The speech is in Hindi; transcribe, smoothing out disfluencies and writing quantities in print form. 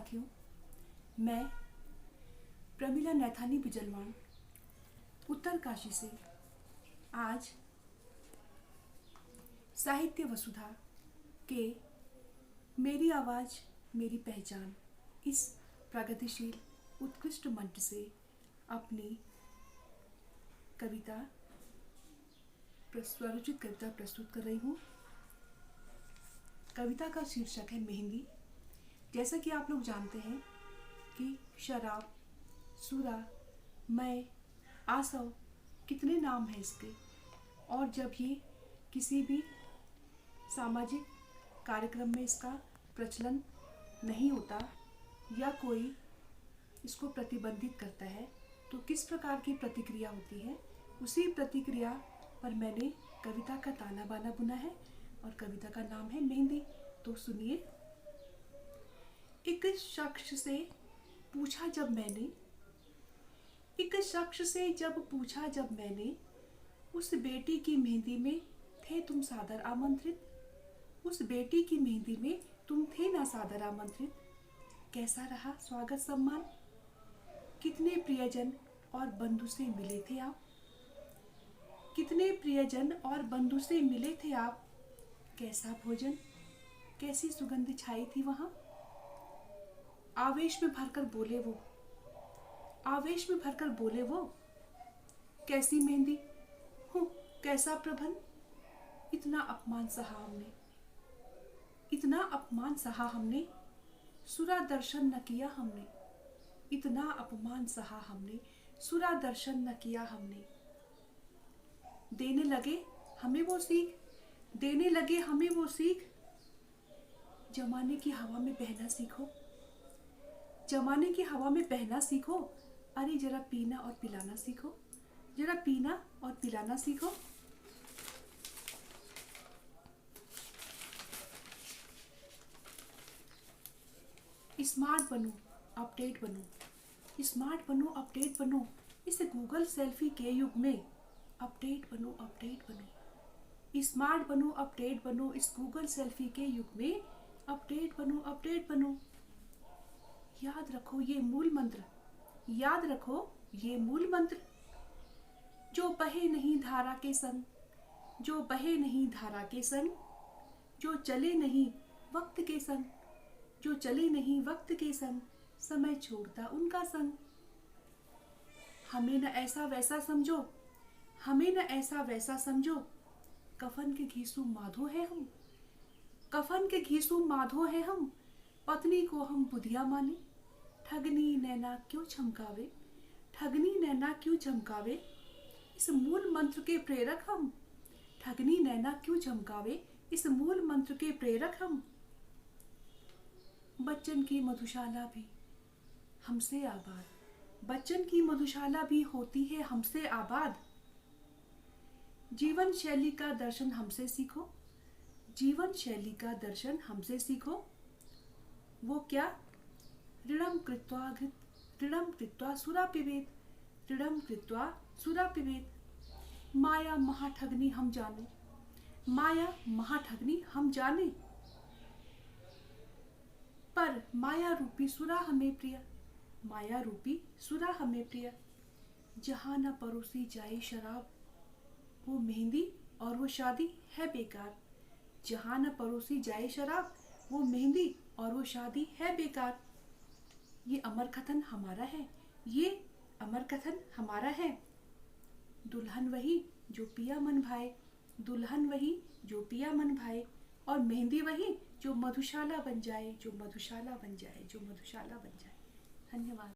साथियों, मैं प्रमिला नैथानी बिजलवान उत्तरकाशी से आज साहित्य वसुधा के मेरी आवाज़ मेरी पहचान इस प्रगतिशील उत्कृष्ट मंच से अपनी कविता स्वरचित कविता प्रस्तुत कर रही हूँ। कविता का शीर्षक है मेहंदी। जैसा कि आप लोग जानते हैं कि शराब, सुरा, मय, आसव कितने नाम हैं इसके, और जब ये किसी भी सामाजिक कार्यक्रम में इसका प्रचलन नहीं होता या कोई इसको प्रतिबंधित करता है तो किस प्रकार की प्रतिक्रिया होती है, उसी प्रतिक्रिया पर मैंने कविता का ताना बाना बुना है और कविता का नाम है मेहंदी। तो सुनिए। एक शख्स से पूछा जब मैंने उस बेटी की मेहंदी में थे तुम सादर आमंत्रित, उस बेटी की मेहंदी में तुम थे ना सादर आमंत्रित, कैसा रहा स्वागत सम्मान, कितने प्रियजन और बंधु से मिले थे आप, कितने प्रियजन और बंधु से मिले थे आप, कैसा भोजन, कैसी सुगंध छाई थी वहां, आवेश में भरकर बोले वो, कैसी मेहंदी हो, कैसा प्रबंध, इतना अपमान सहा हमने, सुरा दर्शन न किया हमने, इतना अपमान सहा हमने, सुरा दर्शन न किया हमने, देने लगे हमें वो सीख, जमाने की हवा में बहना सीखो, अरे जरा पीना और पिलाना सीखो, स्मार्ट बनो, इस गूगल सेल्फी के युग में अपडेट बनो, इस गूगल सेल्फी के युग में अपडेट बनो, याद रखो ये मूल मंत्र, जो बहे नहीं धारा के संग, जो चले नहीं वक्त के संग, समय छोड़ता उनका संग, हमें न ऐसा वैसा समझो, कफन के घीसू माधो है हम, पत्नी को हम बुधिया माने, ठगनी नैना क्यों चमकावे, इस मूल मंत्र के प्रेरक हम, बच्चन की मधुशाला भी होती है हमसे आबाद, जीवन शैली का दर्शन हमसे सीखो, वो क्या, ऋणम कृत्वा सुरा पिबेत, माया महाठगनी हम जाने, पर माया रूपी सुरा हमें प्रिय, जहाँ न परोसी जाए शराब, वो मेहंदी और वो शादी है बेकार, जहाँ न परोसी जाए शराब, वो मेहंदी और वो शादी है बेकार, ये अमर कथन हमारा है, दुल्हन वही जो पिया मन भाए, और मेहंदी वही जो मधुशाला बन जाए। धन्यवाद।